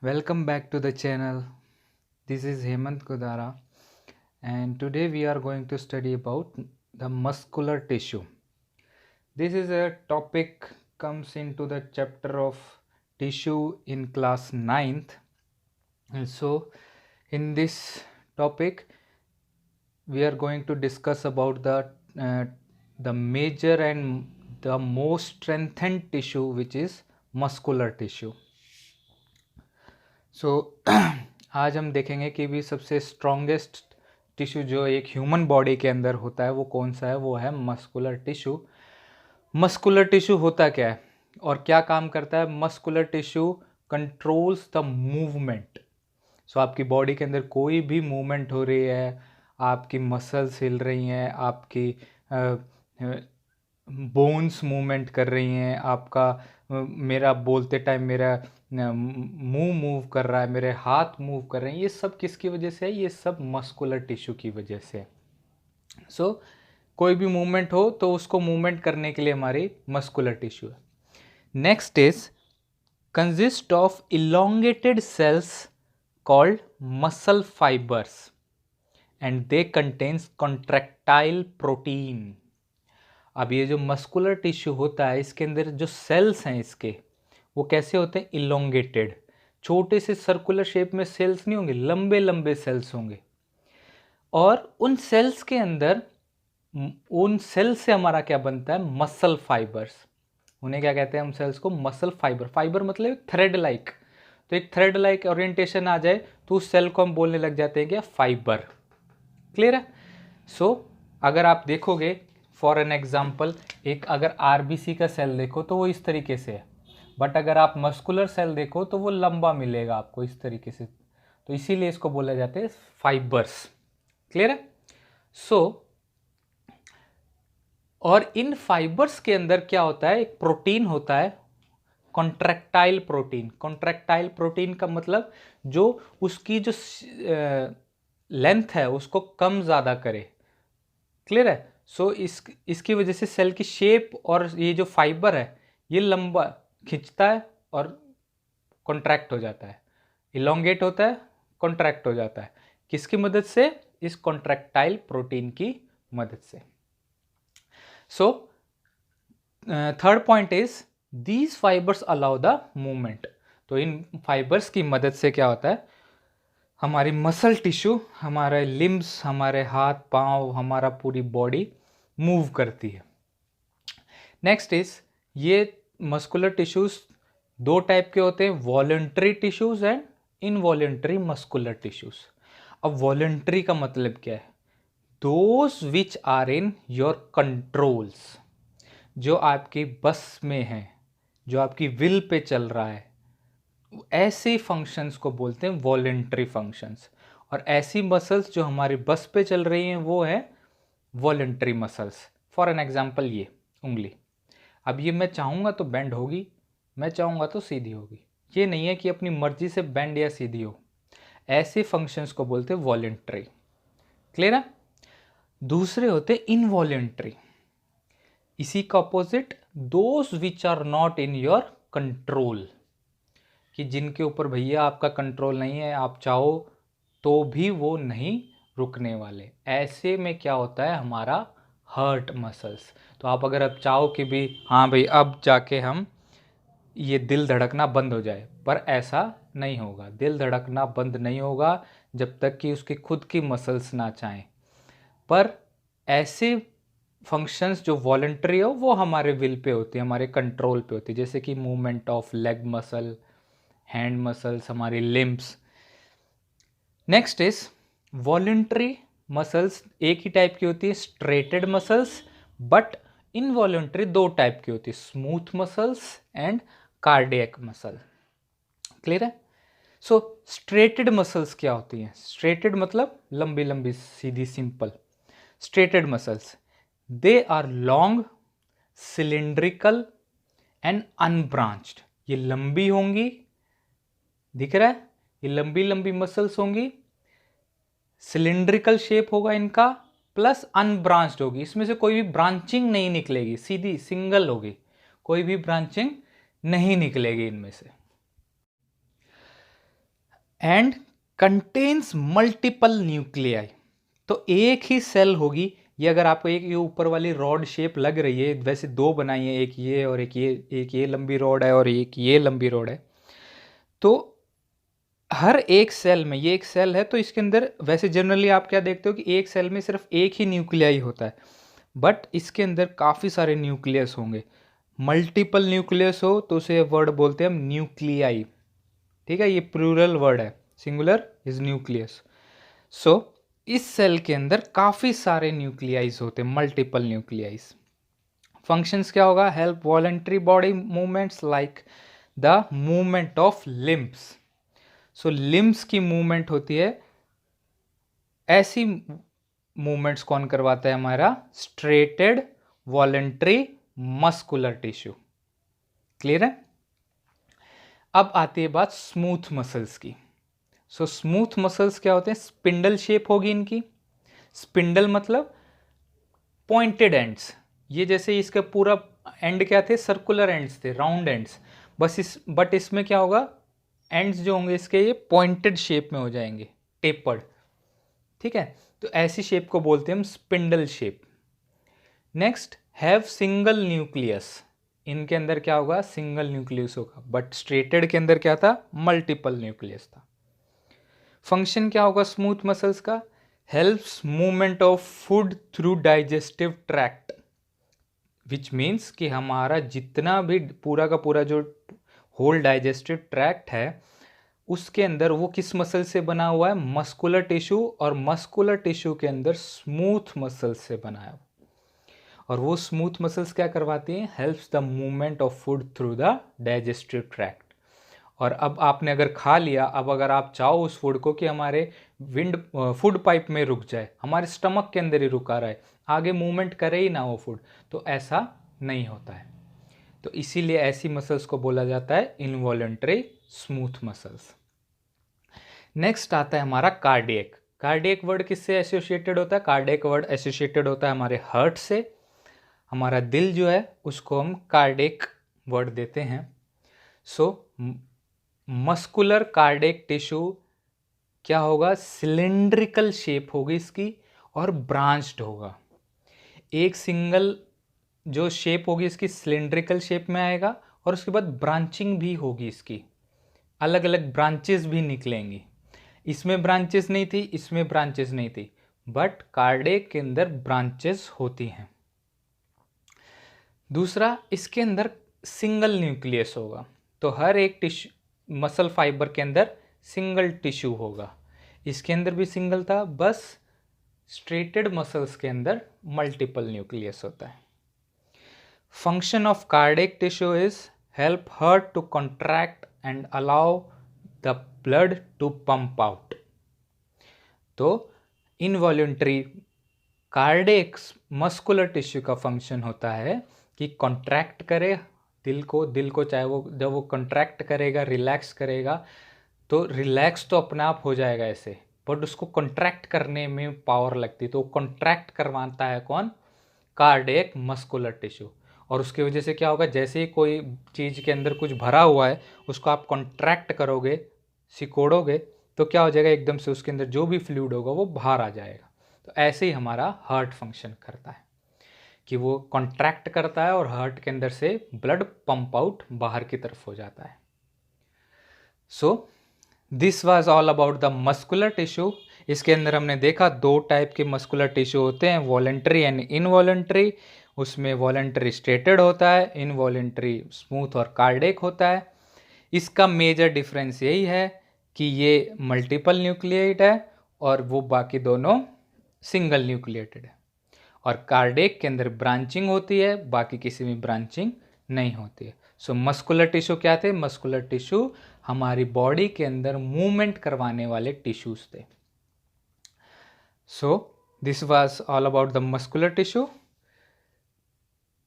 Welcome back to the channel. This is Hemant Kudara, and today we are going to study about the muscular tissue. This is a topic comes into the chapter of tissue in class 9th. And so in this topic we are going to discuss about the major and the most strengthened tissue, which is muscular tissue. सो आज हम देखेंगे कि भी सबसे strongest tissue जो एक human body के अंदर होता है वो कौन सा है। वो है मस्कुलर टिश्यू। मस्कुलर टिश्यू होता क्या है और क्या काम करता है? Muscular tissue controls the movement. So आपकी बॉडी के अंदर कोई भी मूवमेंट हो रही है, आपकी मसल्स हिल रही हैं, आपकी बोन्स मूवमेंट कर रही हैं, आपका मेरा बोलते टाइम मेरा मुंह मूव कर रहा है, मेरे हाथ मूव कर रहे हैं, ये सब किसकी वजह से है? ये सब मस्कुलर टिश्यू की वजह से। सो कोई भी मूवमेंट हो तो उसको मूवमेंट करने के लिए हमारी मस्कुलर टिश्यू है। Next is consist of elongated cells called muscle fibres and they contains contractile protein. अब ये जो मस्कुलर टिश्यू होता है इसके अंदर जो सेल्स हैं इसके वो कैसे होते हैं? इलोंगेटेड। छोटे से सर्कुलर शेप में सेल्स नहीं होंगे, लंबे लंबे सेल्स होंगे। और उन सेल्स के अंदर उन सेल्स से हमारा क्या बनता है? Muscle fibres. उन्हें क्या कहते हैं हम सेल्स को? Muscle fibre. फाइबर मतलब एक थ्रेड लाइक। तो एक थ्रेड लाइक ओरिएंटेशन आ जाए तो उस सेल को हम बोलने लग जाते हैं क्या? फाइबर। क्लियर है? सो अगर आप देखोगे फॉर एन एग्जाम्पल, एक अगर आरबीसी का सेल देखो तो वो इस तरीके से है, बट अगर आप मस्कुलर सेल देखो तो वो लंबा मिलेगा आपको इस तरीके से। तो इसीलिए इसको बोला जाता है फाइबर्स। क्लियर है? सो और इन फाइबर्स के अंदर क्या होता है? एक प्रोटीन होता है कॉन्ट्रैक्टाइल प्रोटीन। कॉन्ट्रैक्टाइल प्रोटीन का मतलब जो उसकी जो लेंथ है उसको कम ज़्यादा करे। क्लियर है? सो इसकी वजह से सेल की शेप और ये जो फाइबर है ये लंबा खिंचता है और कॉन्ट्रैक्ट हो जाता है, इलोंगेट होता है, कॉन्ट्रैक्ट हो जाता है। किसकी मदद से? इस कॉन्ट्रैक्टाइल प्रोटीन की मदद से। So third point is these fibres allow the movement. तो इन फाइबर्स की मदद से क्या होता है? हमारी मसल टिश्यू, हमारे लिम्स, हमारे हाथ पांव, हमारा पूरी बॉडी मूव करती है। नेक्स्ट इज ये मस्कुलर टिश्यूज दो टाइप के होते हैं, voluntary tissues and involuntary muscular tissues. अब वॉलंटरी का मतलब क्या है? Those which are in your controls, जो आपकी बस में है, जो आपकी विल पे चल रहा है, ऐसे फंक्शंस को बोलते हैं वॉलंटरी फंक्शंस। और ऐसी मसल्स जो हमारी बस पे चल रही हैं वो है voluntary muscles. For an example ये उंगली, अब ये मैं चाहूँगा तो बेंड होगी, मैं चाहूँगा तो सीधी होगी। ये नहीं है कि अपनी मर्जी से बेंड या सीधी हो। ऐसे फंक्शंस को बोलते हैं वॉलंटरी। क्लियर है? दूसरे होते इनवॉलंटरी। इसी का opposite those which are not in your control, कि जिनके ऊपर भैया आपका कंट्रोल नहीं है, आप चाहो तो भी वो नहीं रुकने वाले। ऐसे में क्या होता है? हमारा हर्ट मसल्स। तो आप अगर अब चाहो कि भी हाँ भाई अब जाके हम ये दिल धड़कना बंद हो जाए, पर ऐसा नहीं होगा। दिल धड़कना बंद नहीं होगा जब तक कि उसकी खुद की मसल्स ना चाहें। पर ऐसे फंक्शंस जो वॉलंटरी हो वो हमारे विल पे होती है, हमारे कंट्रोल पे होती है, जैसे कि movement of leg muscle, hand muscles, हमारी limbs. Next is voluntary muscles एक ही टाइप की होती है, स्ट्रेटेड मसल्स। बट इनवॉलंटरी दो टाइप की होती है, smooth muscles and cardiac muscle. Clear है? सो स्ट्रेटेड मसल्स क्या होती हैं? स्ट्रेटेड मतलब लंबी लंबी सीधी, simple. Striated muscles they are long, cylindrical and unbranched. ये लंबी होंगी, दिख रहा है? ये लंबी लंबी मसल्स होंगी, सिलिंड्रिकल शेप होगा इनका, प्लस अनब्रांच्ड होगी। इसमें से कोई भी ब्रांचिंग नहीं निकलेगी, सीधी सिंगल होगी, कोई भी ब्रांचिंग नहीं निकलेगी इनमें से। And contains multiple nuclei. तो एक ही सेल होगी, ये अगर आपको एक ये ऊपर वाली रॉड शेप लग रही है, वैसे दो बनाई है, एक ये और एक ये लंबी रॉड है और एक ये लंबी रॉड है। तो हर एक सेल में, ये एक सेल है तो इसके अंदर वैसे जनरली आप क्या देखते हो कि एक सेल में सिर्फ एक ही न्यूक्लियाई होता है, बट इसके अंदर काफ़ी सारे न्यूक्लियस होंगे। मल्टीपल न्यूक्लियस हो तो उसे वर्ड बोलते हैं हम न्यूक्लियाई। ठीक है, ये प्लूरल वर्ड है, सिंगुलर इज न्यूक्लियस। सो इस सेल के अंदर काफ़ी सारे न्यूक्लियाइज होते हैं, मल्टीपल न्यूक्लियाइज। फंक्शंस क्या होगा? Help voluntary body movements like the movement of limbs. So limbs की मूवमेंट होती है, ऐसी मूवमेंट्स कौन करवाता है? हमारा striated voluntary muscular tissue. Clear है? अब आती है बात स्मूथ मसल्स की। सो स्मूथ मसल्स क्या होते हैं? स्पिंडल शेप होगी इनकी। स्पिंडल मतलब पॉइंटेड एंड्स। ये जैसे इसका पूरा एंड क्या थे? सर्कुलर एंड्स थे, राउंड एंड्स। बट इसमें क्या होगा? एंड्स जो होंगे इसके ये पॉइंटेड शेप में हो जाएंगे, टेपर्ड। ठीक है, तो ऐसी शेप को बोलते हैं हम spindle shape. Next, have single nucleus. इनके अंदर क्या होगा? सिंगल न्यूक्लियस होगा, बट स्ट्रेटेड के अंदर क्या था? मल्टीपल न्यूक्लियस था। फंक्शन क्या होगा स्मूथ मसल्स का? Helps movement of food through digestive tract, which means कि हमारा जितना भी पूरा का पूरा जो होल डाइजेस्टिव ट्रैक्ट है उसके अंदर वो किस मसल से बना हुआ है? मस्कुलर टिश्यू, और मस्कुलर टिश्यू के अंदर स्मूथ मसल्स से बना है। और वो स्मूथ मसल्स क्या करवाती हैं? Helps the movement of food through the digestive tract. और अब आपने अगर खा लिया, अब अगर आप चाहो उस फूड को कि हमारे फूड पाइप में रुक जाए, हमारे स्टमक के अंदर ही रुका रहे, आगे मूवमेंट करे ही ना वो फूड, तो ऐसा नहीं होता है। तो इसीलिए ऐसी मसल्स को बोला जाता है इनवॉलेंट्री स्मूथ मसल्स। नेक्स्ट आता है हमारा कार्डियक। कार्डियक वर्ड किससे एसोसिएटेड होता है? कार्डियक वर्ड एसोसिएटेड होता है हमारे हार्ट से। हमारा दिल जो है उसको हम कार्डियक वर्ड देते हैं। सो मस्कुलर कार्डियक टिश्यू क्या होगा? सिलिंड्रिकल शेप होगी इसकी और ब्रांच्ड होगा। एक सिंगल जो शेप होगी इसकी सिलिंड्रिकल शेप में आएगा, और उसके बाद ब्रांचिंग भी होगी इसकी, अलग अलग ब्रांचेस भी निकलेंगी। इसमें ब्रांचेस नहीं थी, इसमें ब्रांचेस नहीं थी, बट कार्डियक के अंदर ब्रांचेस होती हैं। दूसरा, इसके अंदर सिंगल न्यूक्लियस होगा। तो हर एक टिश्यू मसल फाइबर के अंदर सिंगल टिश्यू होगा। इसके अंदर भी सिंगल था, बस स्ट्रेटेड मसल्स के अंदर मल्टीपल न्यूक्लियस होता है। Function of cardiac tissue is help heart to contract and allow the blood to pump out. तो इनवॉल्यूंटरी कार्डियक मस्कुलर टिश्यू का फंक्शन होता है कि कॉन्ट्रैक्ट करे दिल को चाहे वो जब वो कॉन्ट्रैक्ट करेगा, रिलैक्स करेगा, तो रिलैक्स तो अपने आप हो जाएगा ऐसे, बट उसको कॉन्ट्रैक्ट करने में पावर लगती, तो कॉन्ट्रैक्ट करवाता है कौन? Cardiac muscular tissue. और उसकी वजह से क्या होगा? जैसे ही कोई चीज़ के अंदर कुछ भरा हुआ है उसको आप कॉन्ट्रैक्ट करोगे, सिकोड़ोगे, तो क्या हो जाएगा? एकदम से उसके अंदर जो भी फ्लूइड होगा वो बाहर आ जाएगा। तो ऐसे ही हमारा हार्ट फंक्शन करता है कि वो कॉन्ट्रैक्ट करता है और हार्ट के अंदर से ब्लड पंप आउट बाहर की तरफ हो जाता है। So this was all about the muscular tissue. इसके अंदर हमने देखा दो टाइप के मस्कुलर टिश्यू होते हैं, वॉलेंट्री एंड इनवॉलेंट्री। उसमें वॉलेंट्री स्ट्रेटेड होता है, इनवॉलेंट्री स्मूथ और कार्डियक होता है। इसका मेजर डिफरेंस यही है कि ये मल्टीपल न्यूक्लिएट है और वो बाकी दोनों सिंगल न्यूक्लिएटेड है। और कार्डियक के अंदर ब्रांचिंग होती है, बाकी किसी में ब्रांचिंग नहीं होती है। सो मस्कुलर टिश्यू क्या थे? मस्कुलर टिश्यू हमारी बॉडी के अंदर मूवमेंट करवाने वाले टिश्यूज थे। So this was all about the muscular tissue.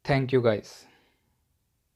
Thank you guys.